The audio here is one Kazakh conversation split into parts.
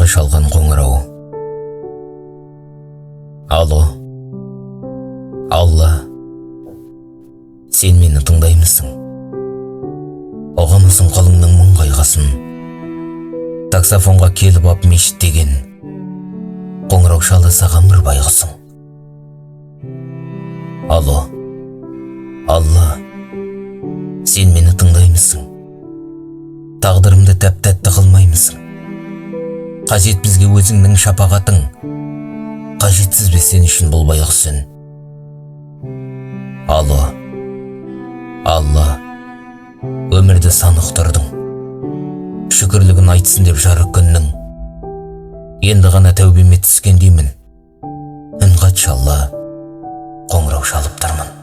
Айға шалған қоңырау. Алло. Алла. Сен мені тыңдаймысың? Оғамысың қолыңның мұң қайғасын? Таксофонға келіп ап мешіттеген қоңырау шалды саған бір байғысың. Алло. Алла. Сен мені тыңдаймысың? Тағдырымды тәп-тәтті қылмаймысың? Қажет бізге өзіңнің шапағатың, қажетсіз бе сен үшін бұл байғұс үн? Алло. Алла. Өмірді сан ұқтырдың, шүкірлігін айтсын деп жарық күннің. Енді ғана тәубеме түскендеймін, үн қатшы Алла, қоңырау шалып тұрмын.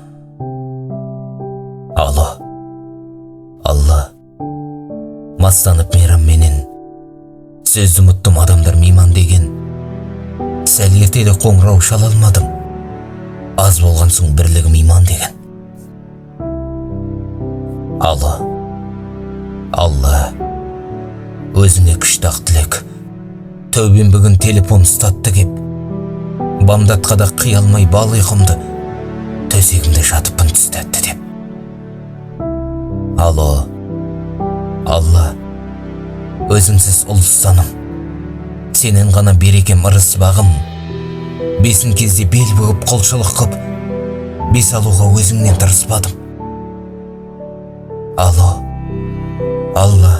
Алло. Алла. Мастанып мейрамменен, сөзді ұмыттым адамдар мейман деген. Сәл ертеде қоңырау шала алмадым, аз болған соң бірлігім иман деген. Алло. Алла. Өзіңе күшті-ақ тілек, тәубем бүгін телефон ұстатты кеп. Бамдатқа да қия алмай бал ұйқымды, төсегімде жатыппын түс тәтті деп. Алло. Алла. Өзіңсіз ұлыстаным, сенен ғана берекем ырыс бағым. Бесін кезде бел бүгіп құлшылық қып, бес алуға өзіңнен тырыспадым. Алло. Алла.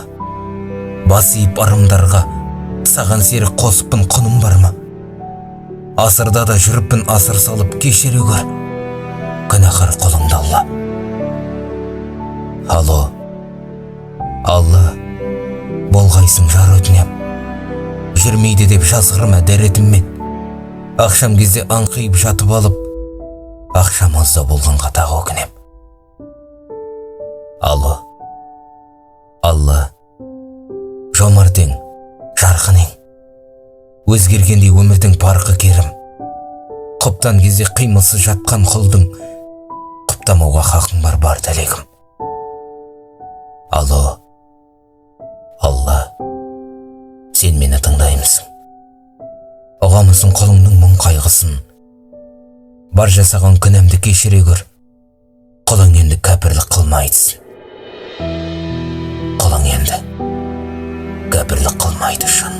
Бас иіп ырымдарға, саған серік қосыппын құным бар ма? Асырда да жүріппін асыр салып кешіре көр, күнәһар қолыңда Алла. Алло. Алла. Болғайсың жар өтінем, жүрмейді деп жазғырма дәретіммен. Ақшам кезде аңқиып жатып алып, ақшам азда болғанға тағы өкінем. Алло. Алла. Жомартең, жарқынең, өзгергендей өмірдің парқы керім. Құптан кезде қимылсыз жатқан құлдың, құптамауға хақың бар тілегім. Алло. Алла. Сен мені тыңдаймысың? Оғамысың қолыңның мұң қайғысын? Бар жасаған күнәмді кешіре көр, құлың енді кәпірлік қылмайдысың. Құлың енді кәпірлік қылмайды шын.